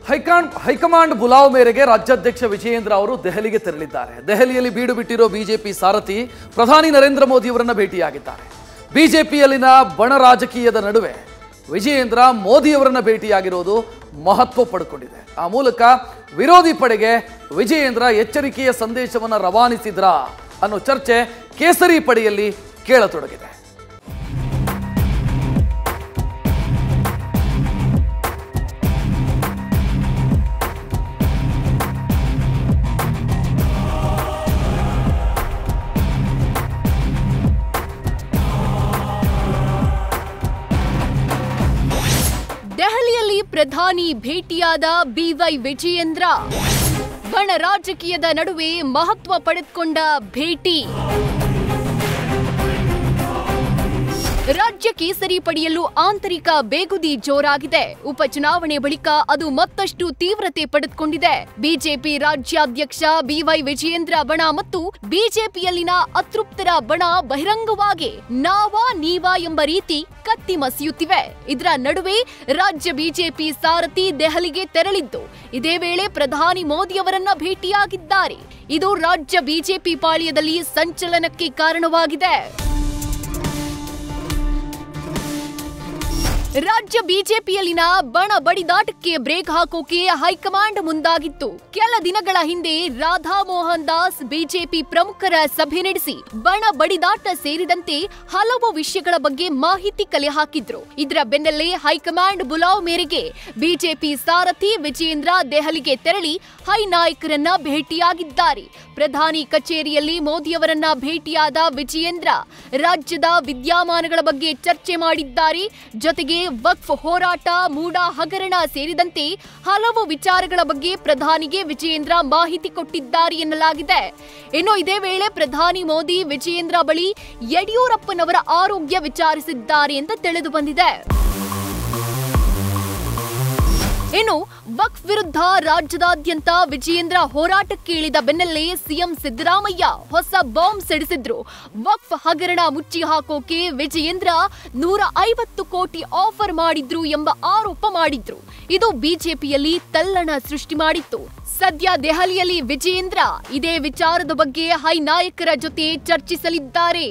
High command ಬುಲಾವ್ ಮೇರೆಗೆ ರಾಜ್ಯಾಧ್ಯಕ್ಷ ವಿಜಯೇಂದ್ರ ಅವರು ದೆಹಲಿಗೆ ತೆರಳಿದ್ದಾರೆ. ದೆಹಲಿಯಲ್ಲಿ ಬೀಡು ಬಿಟ್ಟಿರೋ ಬಿಜೆಪಿ ಸಾರಥಿ ಪ್ರಧಾನಿ ನರೇಂದ್ರ ಮೋದಿ ಅವರನ್ನ ಭೇಟಿಯಾಗಿದ್ದಾರೆ. ಬಿಜೆಪಿಯಲ್ಲಿನ ಬಣ ರಾಜಕೀಯದ ನಡುವೆ ವಿಜಯೇಂದ್ರ ಮೋದಿ ಅವರನ್ನ ಭೇಟಿಯಾಗಿರೋದು ಮಹತ್ವ ಪಡೆದುಕೊಂಡಿದೆ. ಆ ಮೂಲಕ ವಿರೋಧಿ ಪಡೆಗೆ ವಿಜಯೇಂದ್ರ ಎಚ್ಚರಿಕೆಯ ಸಂದೇಶವನ್ನು ರವಾನಿಸಿದ್ರಾ ಅನ್ನೋ ಚರ್ಚೆ ಕೇಸರಿ ಪಡೆಯಲ್ಲಿ ಕೇಳತೊಡಗಿದೆ. ದೆಹಲಿಯಲ್ಲಿ ಪ್ರಧಾನಿ ಭೇಟಿಯಾದ ಬಿವೈ ವಿಜಯೇಂದ್ರ ಬಣ ರಾಜಕೀಯದ ನಡುವೆ ಮಹತ್ವ ಪಡೆದುಕೊಂಡ ಭೇಟಿ. ರಾಜ್ಯ ಕೇಸರಿ ಪಡೆಯಲು ಆಂತರಿಕ ಬೇಗುದಿ ಜೋರಾಗಿದೆ. ಉಪಚುನಾವಣೆ ಬಳಿಕ ಅದು ಮತ್ತಷ್ಟು ತೀವ್ರತೆ ಪಡೆದುಕೊಂಡಿದೆ. ಬಿಜೆಪಿ ರಾಜ್ಯಾಧ್ಯಕ್ಷ ಬಿವೈ ವಿಜಯೇಂದ್ರ ಬಣ ಮತ್ತು ಬಿಜೆಪಿಯಲ್ಲಿನ ಅತೃಪ್ತರ ಬಣ ಬಹಿರಂಗವಾಗಿ ನಾವಾ ನೀವಾ ಎಂಬ ರೀತಿ ಕತ್ತಿ ಮಸಿಯುತ್ತಿವೆ. ಇದರ ನಡುವೆ ರಾಜ್ಯ ಬಿಜೆಪಿ ಸಾರಥಿ ದೆಹಲಿಗೆ ತೆರಳಿದ್ದು ಇದೇ ವೇಳೆ ಪ್ರಧಾನಿ ಮೋದಿ ಅವರನ್ನ ಭೇಟಿಯಾಗಿದ್ದಾರೆ. ಇದು ರಾಜ್ಯ ಬಿಜೆಪಿ ಪಾಳ್ಯದಲ್ಲಿ ಸಂಚಲನಕ್ಕೆ ಕಾರಣವಾಗಿದೆ. ರಾಜ್ಯ ಬಿಜೆಪಿಯಲ್ಲಿನ ಬಣ ಬಡಿದಾಟಕ್ಕೆ ಬ್ರೇಕ್ ಹಾಕೋಕೆ ಹೈಕಮಾಂಡ್ ಮುಂದಾಗಿತ್ತು. ಕೆಲ ದಿನಗಳ ಹಿಂದೆ ರಾಧಾ ಮೋಹನ್ ದಾಸ್ ಬಿಜೆಪಿ ಪ್ರಮುಖರ ಸಭೆ ನಡೆಸಿ ಬಣ ಬಡಿದಾಟ ಸೇರಿದಂತೆ ಹಲವು ವಿಷಯಗಳ ಬಗ್ಗೆ ಮಾಹಿತಿ ಕಲೆ ಹಾಕಿದ್ರು. ಇದರ ಬೆನ್ನಲ್ಲೇ ಹೈಕಮಾಂಡ್ ಬುಲಾವ್ ಮೇರೆಗೆ ಬಿಜೆಪಿ ಸಾರಥಿ ವಿಜಯೇಂದ್ರ ದೆಹಲಿಗೆ ತೆರಳಿ ಹೈ ನಾಯಕರನ್ನ ಭೇಟಿಯಾಗಿದ್ದಾರೆ. ಪ್ರಧಾನಿ ಕಚೇರಿಯಲ್ಲಿ ಮೋದಿಯವರನ್ನ ಭೇಟಿಯಾದ ವಿಜಯೇಂದ್ರ ರಾಜ್ಯದ ವಿದ್ಯಮಾನಗಳ ಬಗ್ಗೆ ಚರ್ಚೆ ಮಾಡಿದ್ದಾರೆ. ಜೊತೆಗೆ ವಕ್ಫ್ ಹೋರಾಟ, ಮೂಡಾ ಹಗರಣ ಸೇರಿದಂತೆ ಹಲವು ವಿಚಾರಗಳ ಬಗ್ಗೆ ಪ್ರಧಾನಿಗೆ ವಿಜಯೇಂದ್ರ ಮಾಹಿತಿ ಕೊಟ್ಟಿದ್ದಾರೆ ಎನ್ನಲಾಗಿದೆ. ಇನ್ನು ಇದೇ ವೇಳೆ ಪ್ರಧಾನಿ ಮೋದಿ ವಿಜಯೇಂದ್ರ ಬಳಿ ಯಡಿಯೂರಪ್ಪನವರ ಆರೋಗ್ಯ ವಿಚಾರಿಸಿದ್ದಾರೆ ಅಂತ ತಿಳಿದು ಬಂದಿದೆ. ಇನ್ನು ವಕ್ಫ್ ವಿರುದ್ಧ ರಾಜ್ಯದಾದ್ಯಂತ ವಿಜಯೇಂದ್ರ ಹೋರಾಟಕ್ಕೆ ಇಳಿದ ಬೆನ್ನಲ್ಲೇ ಸಿಎಂ ಸಿದ್ದರಾಮಯ್ಯ ಹೊಸ ಬಾಂಬ್ ಸಿಡಿಸಿದ್ರು. ವಕ್ಫ್ ಹಗರಣ ಮುಚ್ಚಿ ಹಾಕೋಕೆ ವಿಜಯೇಂದ್ರ 150 ಕೋಟಿ ಆಫರ್ ಮಾಡಿದ್ರು ಎಂಬ ಆರೋಪ ಮಾಡಿದ್ರು. ಇದು ಬಿಜೆಪಿಯಲ್ಲಿ ತಲ್ಲಣ ಸೃಷ್ಟಿ ಮಾಡಿತ್ತು. ಸದ್ಯ ದೆಹಲಿಯಲ್ಲಿ ವಿಜಯೇಂದ್ರ ಇದೇ ವಿಚಾರದ ಬಗ್ಗೆ ಹೈ ನಾಯಕರ ಜೊತೆ ಚರ್ಚಿಸಲಿದ್ದಾರೆ.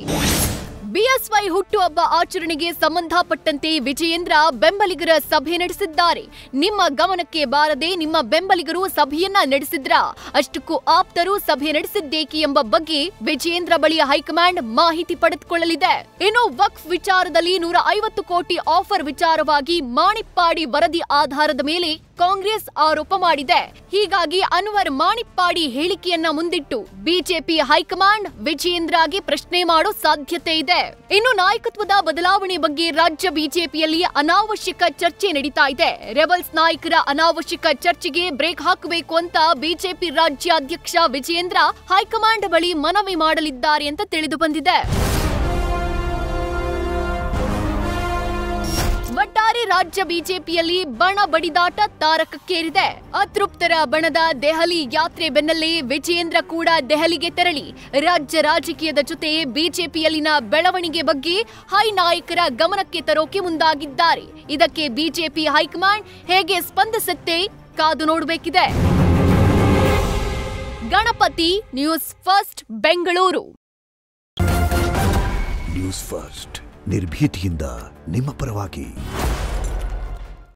ಬಿಎಸ್ವೈ ಹುಟ್ಟುಹಬ್ಬ ಆಚರಣೆಗೆ ಸಂಬಂಧಪಟ್ಟಂತೆ ವಿಜಯೇಂದ್ರ ಬೆಂಬಲಿಗರ ಸಭೆ ನಡೆಸಿದ್ದಾರೆ. ನಿಮ್ಮ ಗಮನಕ್ಕೆ ಬಾರದೆ ನಿಮ್ಮ ಬೆಂಬಲಿಗರು ಸಭೆಯನ್ನ ನಡೆಸಿದ್ರಾ? ಅಷ್ಟಕ್ಕೂ ಆಪ್ತರು ಸಭೆ ನಡೆಸಿದ್ದೇಕೆ ಎಂಬ ಬಗ್ಗೆ ವಿಜಯೇಂದ್ರ ಬಳಿ ಹೈಕಮಾಂಡ್ ಮಾಹಿತಿ ಪಡೆದುಕೊಳ್ಳಲಿದೆ. ಇನ್ನು ವಕ್ಫ್ ವಿಚಾರದಲ್ಲಿ 150 ಕೋಟಿ ಆಫರ್ ವಿಚಾರವಾಗಿ ಮಾಣಿಪ್ಪಾಡಿ ವರದಿ ಆಧಾರದ ಮೇಲೆ ಕಾಂಗ್ರೆಸ್ ಆರೋಪ ಮಾಡಿದೆ. ಹೀಗಾಗಿ ಅನ್ವರ್ ಮಾಣಿಪ್ಪಾಡಿ ಹೇಳಿಕೆಯನ್ನ ಮುಂದಿಟ್ಟು ಬಿಜೆಪಿ ಹೈಕಮಾಂಡ್ ವಿಜಯೇಂದ್ರಗೆ ಪ್ರಶ್ನೆ ಮಾಡೋ ಸಾಧ್ಯತೆ ಇದೆ. ಇನ್ನು ನಾಯಕತ್ವದ ಬದಲಾವಣೆ ಬಗ್ಗೆ ರಾಜ್ಯ ಬಿಜೆಪಿಯಲ್ಲಿ ಅನಾವಶ್ಯಕ ಚರ್ಚೆ ನಡೀತಾ ಇದೆ. ರೆಬಲ್ಸ್ ನಾಯಕರ ಅನಾವಶ್ಯಕ ಚರ್ಚೆಗೆ ಬ್ರೇಕ್ ಹಾಕಬೇಕು ಅಂತ ಬಿಜೆಪಿ ರಾಜ್ಯಾಧ್ಯಕ್ಷ ವಿಜಯೇಂದ್ರ ಹೈಕಮಾಂಡ್ ಬಳಿ ಮನವಿ ಮಾಡಲಿದ್ದಾರೆ ಅಂತ ತಿಳಿದು ಬಂದಿದೆ. ಒಟ್ಟಾರೆ ರಾಜ್ಯ ಬಿಜೆಪಿಯಲ್ಲಿ ಬಣ ಬಡಿದಾಟ ತಾರಕಕ್ಕೇರಿದೆ. ಅತೃಪ್ತರ ಬಣದ ದೆಹಲಿ ಯಾತ್ರೆ ಬೆನ್ನಲ್ಲೇ ವಿಜಯೇಂದ್ರ ಕೂಡ ದೆಹಲಿಗೆ ತೆರಳಿ ರಾಜ್ಯ ರಾಜಕೀಯದ ಜೊತೆ ಬಿಜೆಪಿಯಲ್ಲಿನ ಬೆಳವಣಿಗೆ ಬಗ್ಗೆ ಹೈ ನಾಯಕರ ಗಮನಕ್ಕೆ ತರೋಕೆ ಮುಂದಾಗಿದ್ದಾರೆ. ಇದಕ್ಕೆ ಬಿಜೆಪಿ ಹೈಕಮಾಂಡ್ ಹೇಗೆ ಸ್ಪಂದಿಸುತ್ತೆ ಕಾದು ನೋಡಬೇಕಿದೆ. Ganapati, news first, Bengaluru. News first ನಿರ್ಭೀತಿಯಿಂದ ನಿಮ್ಮ ಪರವಾಗಿ.